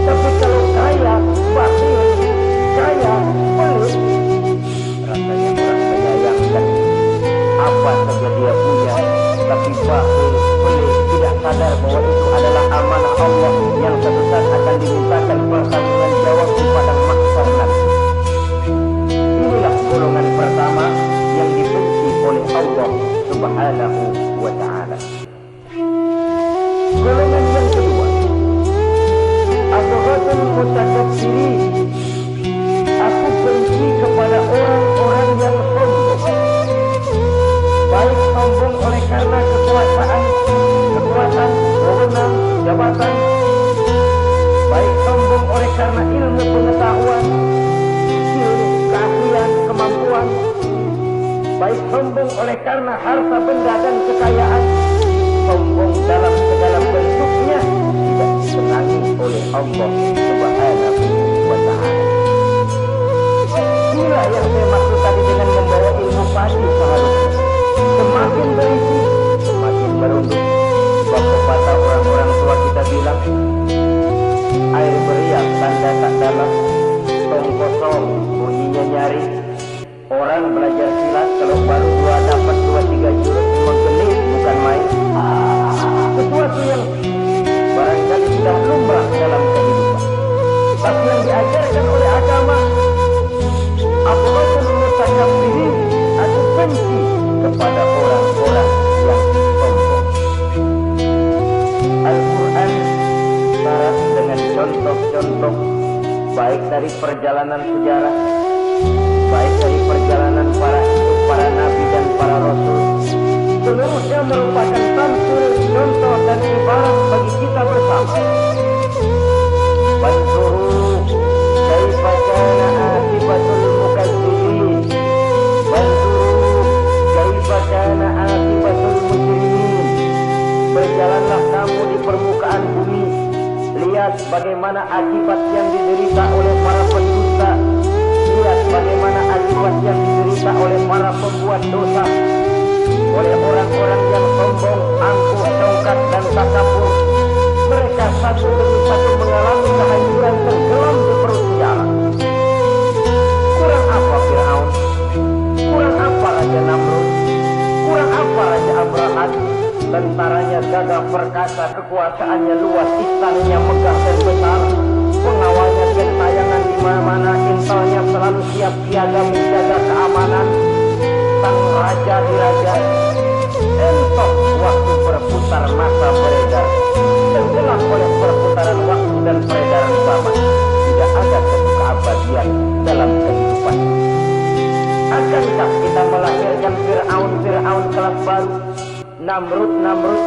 Tapi kalau kaya, bakhil, kaya, pelit, rasanya orang menyayangkan apa saja dia punya, tapi bakhil, pelit, tidak sadar bahwa itu adalah amanah Allah yang suatu saat akan dimintakan pertanggungan jawab di padang mahsyar nanti. Inilah golongan pertama yang dibenci oleh Allah Subhanahu wa ta'ala. Golongan yang kedua, Adghatul mutakabbirin, aku benci kepada orang-orang yang sombong, baik sombong oleh karena kekuasaan, wewenang, jabatan, baik sombong oleh karena ilmu pengetahuan, skill, keahlian, kemampuan, baik sombong oleh karena harta benda dan kekayaan, sombong dalam segala bentuknya tidak disenangi oleh Allah Subhanahu wa ta'ala. Inilah yang saya maksud tadi dengan membawa ilmu padi seharusnya. Semakin berisi, semakin merunduk. Sebab pepatah orang-orang tua kita bilang, air beriak tanda tak dalam, tong kosong bunyinya nyari. Orang belajar silat kalau baru dapat 2-3 jurus menggelit bukan main. Sesuatu yang barangkali sudah lumrah dalam kehidupan. Tapi yang diajarkan oleh agama, Adghatul mutakabbirin, aku benci kepada orang-orang yang sombong. Al-Quran syarat dengan contoh-contoh, baik dari perjalanan sejarah, baik dari perjalanan para nabi dan para rasul, seluruhnya merupakan tamsil, contoh dan ibarat bagi kita bersama. Banzuru kaifa kana akibatul mukadzibin, banzuru kaifa kana akibatul mujrimin. Berjalanlah kamu di permukaan bumi, lihat bagaimana akibat yang diderita oleh para pendusta. Lihat bagaimana akibat yang diderita oleh para pembuat dosa, oleh orang-orang yang sombong, angkuh, congkak, dan takabur. Mereka satu demi satu mengalami kehancuran tenggelam di perut sejarah. Kurang apa Fir'aun? Kurang apa Raja Namrud? Kurang apa Raja Abrahat? Tentaranya gagah perkasa, kekuasaannya luas, istananya megah dan besar, pengawalnya gentayangan di mana-mana, intelnya selalu siap siaga menjaga keamanan. Sang raja diraja, entok waktu berputar masa beredar, tenggelam oleh perputaran waktu dan peredaran zaman. Tidak ada satu keabadian dalam kehidupan. Akankah kita melahirkan Fir'aun kelas baru, Namrud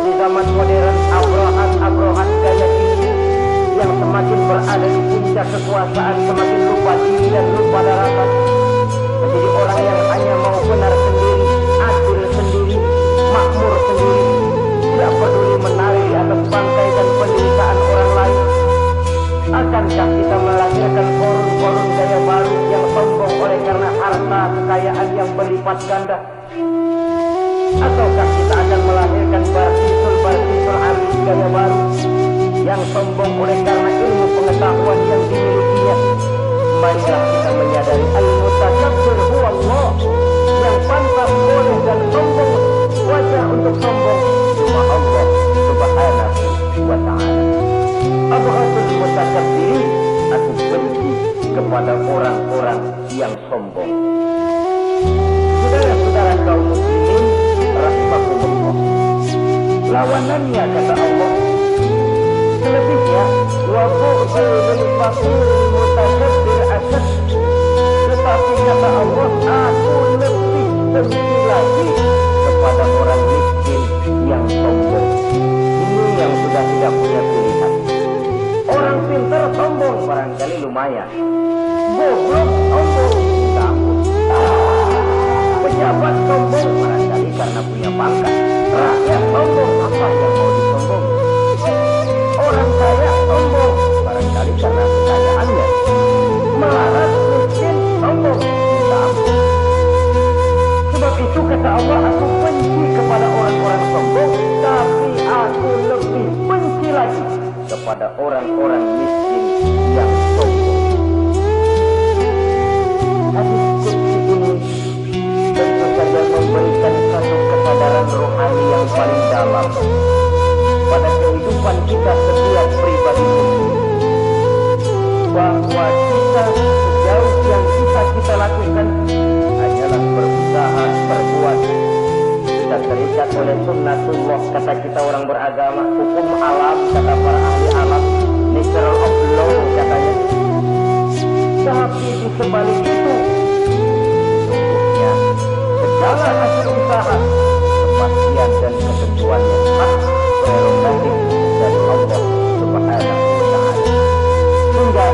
di zaman modern, Abrahat gaya ini, yang semakin berada di puncak kekuasaan semakin lupa diri dan lupa daratan, menjadi orang yang hanya mau benar sendiri, adil sendiri, makmur sendiri, tidak peduli menari di atas bangkai dan penderitaan orang lain. Akankah kita melahirkan korun gaya baru yang sombong oleh karena harta kekayaan yang berlipat ganda? Ataukah kita akan melahirkan barsisul artis gaya baru yang sombong oleh karena ilmu pengetahuan yang dimilikinya? Marilah kita menyadari al-mutakabbir huwa Allah, yang pantas boleh dan sombong, wajar untuk sombong cuma Allah Subhanahu wa ta'ala. Abghadul mutakabbirin, aku benci kepada orang-orang yang sombong. Saudara-saudara kaum muslimin rahimakumullah, lawanannya kata Allah, selebihnya wa bu'dul faqir mutakabbir asad. Tetapi kata Allah, aku lebih benci lagi kepada orang miskin yang sombong. Ini yang sudah tidak punya pilihan. Orang pintar sombong barangkali lumayan, goblok sombong minta ampun. Pejabat sombong barangkali karena punya pangkat. Rakyat sombong, apa yang mau disombong? Orang kaya sombong barangkali karena kekayaannya. Melarat miskin sombong minta ampun. Sebab itu kata Allah, aku benci kepada orang-orang sombong, tapi aku lebih benci lagi kepada orang-orang miskin yang sombong. Hadis qudsi ini tentu saja memberikan satu kesadaran rohani yang paling dalam pada kehidupan kita setiap pribadi muslim, bahwa kita sejauh yang bisa kita lakukan hanyalah berusaha berbuat. Kita terikat oleh sunnatullah, kata kita orang beragama, hukum alam kata para ahli alam, natural of law katanya. Tapi di sebalik itu, sesungguhnya segala hasil usaha, kepastian dan ketentuannya hak prerogatif dari Allah Subhanahu wa ta'ala. Hingga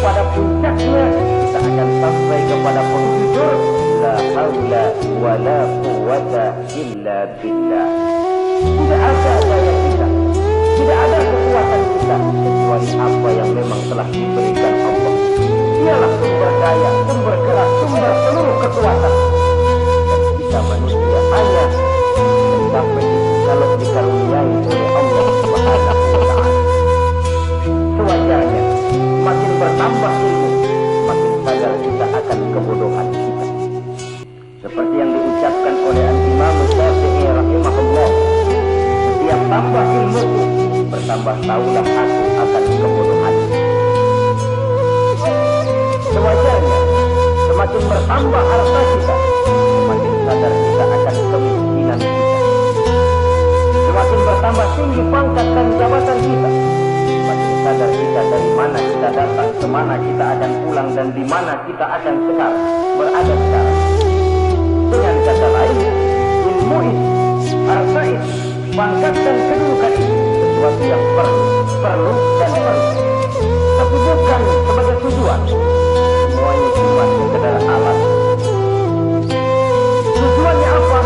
pada puncaknya kita akan sampai kepada penghujur la haula wa la quwwata illa billah. Tidak ada daya kita, tidak ada kekuatan kita kecuali apa yang memang telah diberikan Allah. Dialah sumber daya, sumber gerak, sumber seluruh kekuatan. Dan kita manusia hanya mencapai itu kalau dikaruniai oleh Allah Subhanahu wa ta'ala. Sewajarnya makin bertambah ilmu, makin sadar kita akan kebodohan kita. Seperti yang diucapkan oleh Imam Syafi'i rahimahullah, setiap tambah ilmuku, bertambah tahulah aku akan kebodohan. Sewajarnya semakin bertambah harta kita, semakin sadar kita akan kemiskinan kita. Semakin bertambah tinggi pangkat dan jabatan kita, semakin sadar kita dari mana kita datang, kemana kita akan pulang, dan di mana kita akan berada sekarang. Dengan kata lain, ilmu ini, harta ini, pangkat dan kedudukan ini sesuatu yang perlu dan perlu, tapi bukan sebagai tujuan. Semuanya cuma sekedar alat. Tujuannya apa?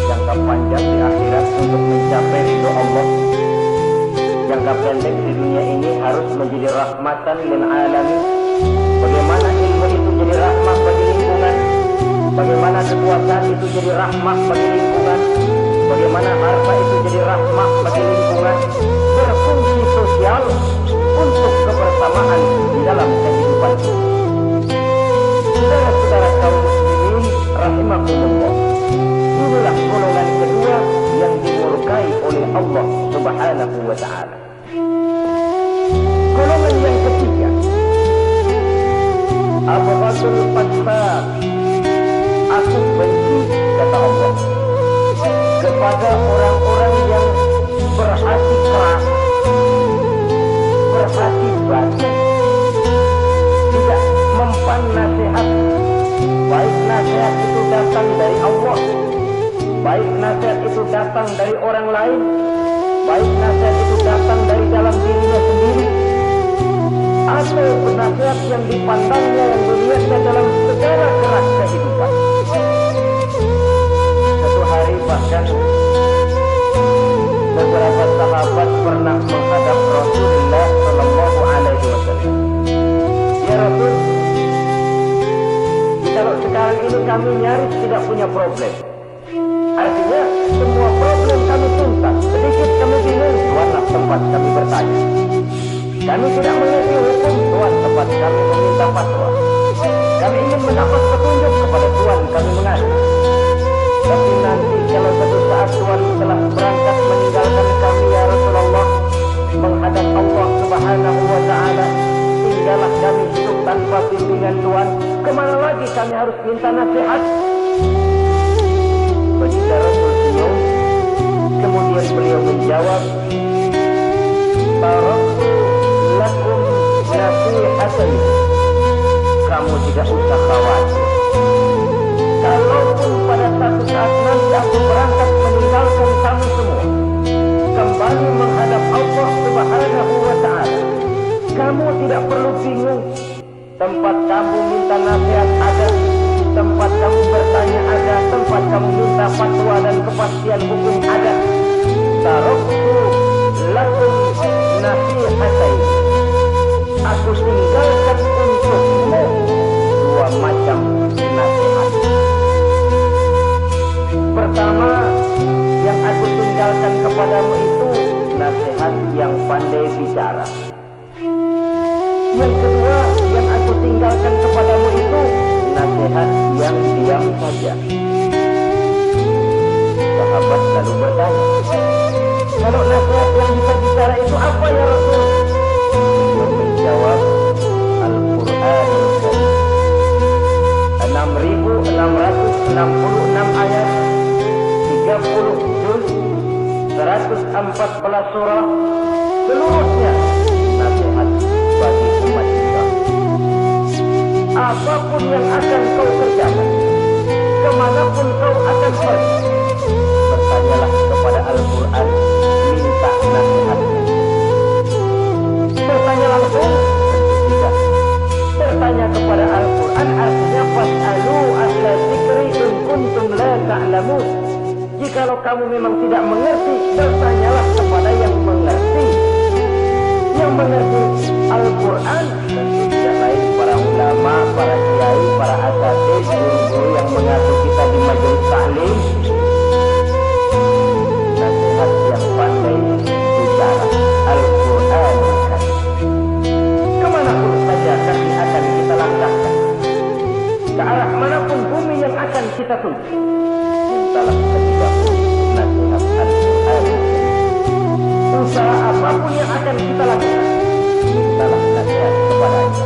Jangka panjang di akhirat untuk mencapai ridho Allah. Jangka pendek di dunia ini harus menjadi rahmatan lil alamin, bagaimana ilmu itu jadi rahmat bagi lingkungan, bagaimana kekuasaan itu jadi rahmat bagi lingkungan, bagaimana harta itu jadi rahmat bagi lingkungan, berfungsi sosial untuk kebersamaan di dalam kehidupan. Saudara-saudara kaum muslimin rahimakumullah, inilah golongan kedua yang dimurkai oleh Allah Subhanahu wa ta'ala. Golongan yang ketiga, abghadul fasad, aku benci, kata Allah, kepada orang-orang yang berhati keras, berhati batu, tidak mempan nasihat, baik nasihat itu datang dari Allah, baik nasihat itu datang dari orang lain, baik nasihat itu datang dari dalam dirinya sendiri, atau nasihat yang dipandangnya, yang dilihatnya dalam segala keras kehidupan. Satu hari bahkan beberapa sahabat pernah menghadap Rasulullah Sallallahu Alaihi Wasallam. Ya Rasul, kalau sekarang ini kami nyaris tidak punya problem. Artinya semua problem kami tuntas. Sedikit kami bingung, Tuhanlah tempat kami bertanya. Kami tidak mengerti hukum, Tuhan tempat kami meminta fatwa. Kami ingin mendapat petunjuk kepada Tuhan, kami mengadu. Tapi nanti kalau suatu saat Tuhan telah berangkat meninggalkan kami, ya Rasulullah, menghadap Allah Subhanahu wa ta'ala, tinggallah kami hidup tanpa bimbingan Tuhan. Kemana lagi kami harus minta nasihat? Baginda Rasul senyum, kemudian beliau menjawab, taraktu lakum nasihatan, kamu tidak usah khawatir. Kalaupun pada satu saat nanti aku berangkat meninggalkan kamu semua, kembali menghadap Allah Subhanahu wa ta'ala, kamu tidak perlu bingung. Tempat kamu minta nasihat ada, tempat kamu bertanya ada, tempat kamu minta fatwa dan kepastian hukum ada. Taraktu lakum nasihatain, aku tinggalkan untukmu dua macam nasihat. Pertama, yang aku tinggalkan kepadamu itu nasihat yang pandai bicara. Yang kedua, yang aku tinggalkan kepadamu itu nasihat yang diam saja. Sahabat lalu bertanya, kalau nasihat yang bisa bicara itu apa ya Rasul? Beliau menjawab, Al-Quranul Karim, 6.666 ayat, 30 juz, 114 surah, seluruhnya nasihat bagi umat kita. Apapun yang akan kau kerjakan, kemanapun kau akan pergi, bertanyalah kepada Al-Quran, minta nasihatnya. Bertanya langsung? Tidak. Bertanya kepada Al-Quran artinya fas'alu ahla dzikri in kuntum la ta'lamun. Jikalau kamu memang tidak mengerti, bertanyalah kepada yang mengerti. Yang mengerti Al-Quran tentu tidak lain para ulama, para kiai, para asatidz, guru-guru yang mengasuh kita di majelis taklim. Nasihat yang pandai bicara, Al-Quran. Kemanapun saja kaki akan kita langkahkan, ke arah manapun bumi yang akan kita tuju, mintalah terlebih dahulu nasihat Al-Quran. Usaha apapun yang akan kita lakukan, mintalah nasihat kepadanya.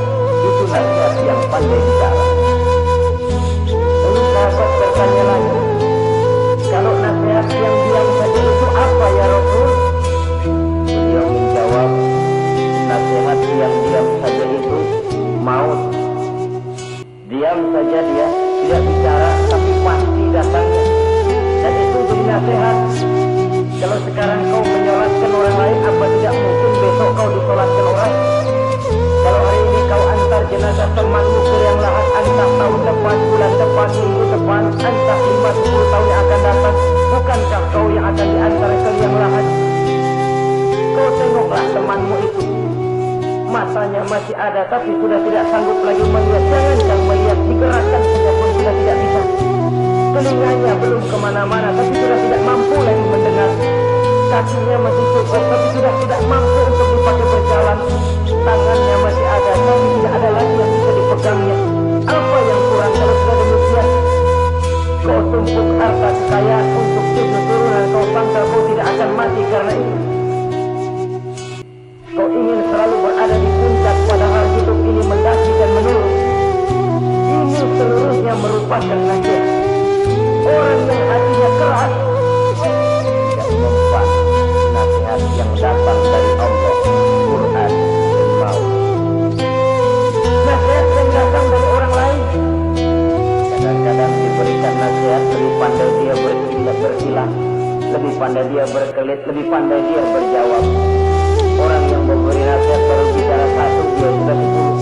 Itu nasihat yang pandai bicara. Lalu sahabat bertanya lagi, kalau nasihat yang diam saja itu apa ya Rasul? Beliau menjawab, nasihat yang diam saja itu maut. Diam saja dia, tidak bicara, tapi pasti datangnya. Dan itu jadi nasihat. Kalau sekarang kau menyolatkan orang lain, apa tidak mungkin besok kau disolatkan orang? Kalau hari ini kau antar jenazah temanmu ke liang lahat, entah tahun depan, bulan depan, minggu depan, entah 50 tahun yang akan datang, bukankah kau yang akan diantar ke liang lahat? Kau tengoklah temanmu itu, matanya masih ada tapi sudah tidak sanggup lagi melihat, jangankan melihat, digerakkan saja pun sudah tidak bisa. Telinganya belum kemana-mana tapi sudah tidak mampu lagi mendengar. Kakinya masih cukup tapi sudah tidak mampu untuk dipakai berjalan. Tangannya masih ada tapi tidak ada lagi yang bisa dipegangnya. Apa yang kurang kalau sudah demikian? Kau tumpuk harta kekayaan untuk cucu turunan, kau sangka kau tidak akan mati karena itu. Kau ingin selalu berada di puncak padahal hidup ini mendaki dan menurun. Ini seluruhnya merupakan nasihat. Orang yang hatinya keras tidak mempan nasihat yang datang dari Allah, Quran dan maut. Nasihat yang datang dari orang lain kadang-kadang diberikan nasihat, lebih pandai dia berkilah, lebih pandai dia berkelit, lebih pandai dia berjawab. Orang yang memberi nasihat baru bicara satu, dia sudah 10.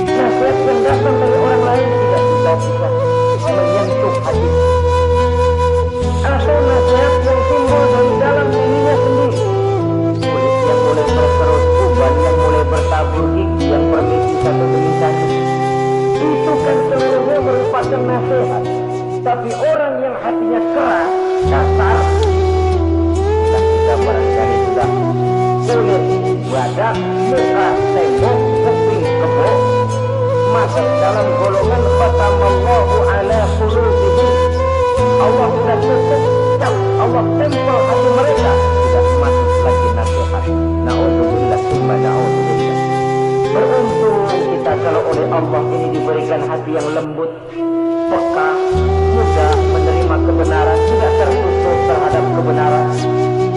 Nasihat yang datang dari orang lain tidak bisa menyentuh hati. Atau nasihat yang timbul dari dalam dirinya sendiri. Kulit yang mulai berkerut, uban yang mulai bertabur, gigi yang permisi satu demi satu. Itu kan seluruhnya merupakan nasihat. Tapi orang yang hatinya keras, kasar, kita barangkali sudah kulit, badan, muka, tembok, kuping, kebo, masuk dalam golongan khatamallahu ala qulubihim. Allah sudah tutup, Allah tempel hati mereka, tidak masuk lagi nasihat. Na'udzubillah summa na'udzubillah. Beruntung kita kalau oleh Allah ini diberikan hati yang lembut, peka, mudah menerima kebenaran, tidak tertutup terhadap kebenaran.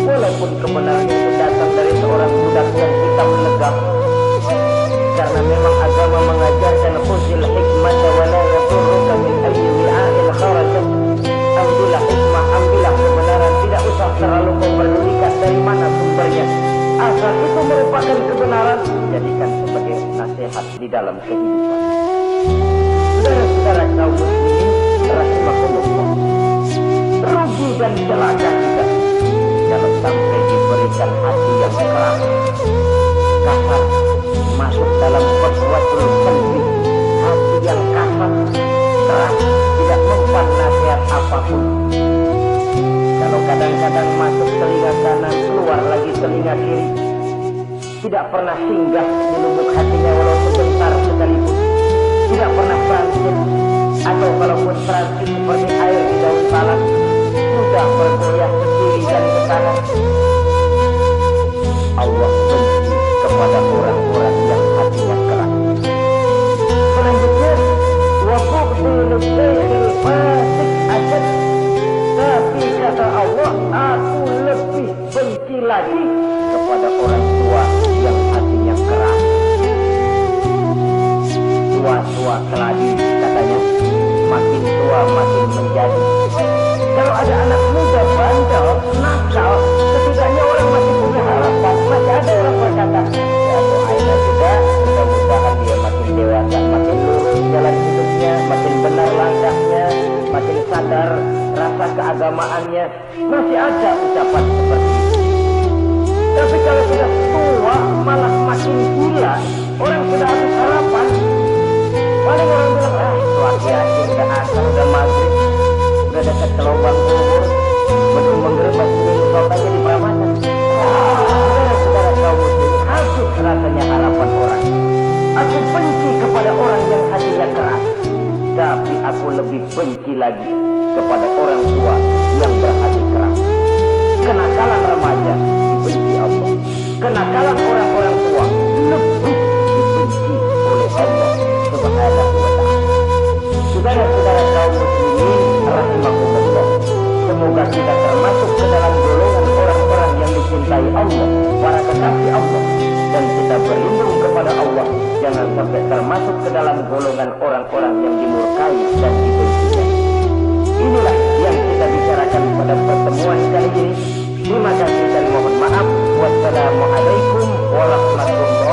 Walaupun kebenaran itu datang dari seorang budak yang hitam legam. Karena memang agama mengajarkan khuzil hikmata wa la yadurruka min ayyi wi'a'il kharajat. Ambillah hikmah, ambillah kebenaran, tidak usah terlalu memperdulikan dari mana sumbernya. Asal itu merupakan kebenaran, jadikan sebagai nasihat di dalam kehidupan. Saudara-saudara kaum muslimin rahimakumullah, rugi dan celaka kita kalau sampai diberikan hati yang keras, kasar, masuk dalam qaswatul qalbi, hati yang kasar, keras, tidak mempan nasihat apapun. Kalau kadang-kadang masuk telinga kanan, keluar lagi telinga kiri, tidak pernah singgah di lubuk hatinya walau sebentar sekalipun, tidak pernah transit, atau kalaupun transit seperti air di daun salak, mudah bergoyah ke kiri dan ke kanan. Allah benci kepada orang-orang yang hatinya keras. Selanjutnya, wa bughdu lisyaikil fasik asyad. Tapi kata Allah, aku lebih benci lagi kepada orang tua yang hatinya keras. Tua-tua keladi katanya, makin tua makin menjadi. Kalau ada anak muda bandel, nakal, setidaknya orang masih punya harapan. Masih ada orang berkata, ya doain juga, mudah-mudahan dia makin dewasa, makin lurus jalan hidupnya, makin benar langkahnya, makin sadar rasa keagamaannya. Masih ada ucapan seperti itu. Tapi kalau sudah tua malah makin gila, orang sudah habis harapan. Paling orang bilang, tuan yakin udah asar, udah maghrib, udah dekat ke lubang kubur, belum menggerbas ini kotanya di Pramatan. Saudara kaum muslimin, habis rasanya harapan orang. Aku benci kepada orang yang hatinya keras, tapi aku lebih benci lagi kepada orang tua yang berhati keras. Kenakalan remaja dibenci Allah, kenakalan orang-orang tua lebih dibenci oleh Allah Subhanahu wa ta'ala. Saudara-saudara kaum muslimin rahimakumullah, semoga kita termasuk ke dalam golongan orang-orang yang dicintai Allah, para kekasih Allah, dan kita berlindung kepada Allah, jangan sampai termasuk ke dalam golongan orang-orang yang dimurkai dan dibencinya. Inilah yang kita bicarakan pada pertemuan kali ini. Terima kasih dan mohon maaf. Wassalamualaikum warahmatullahi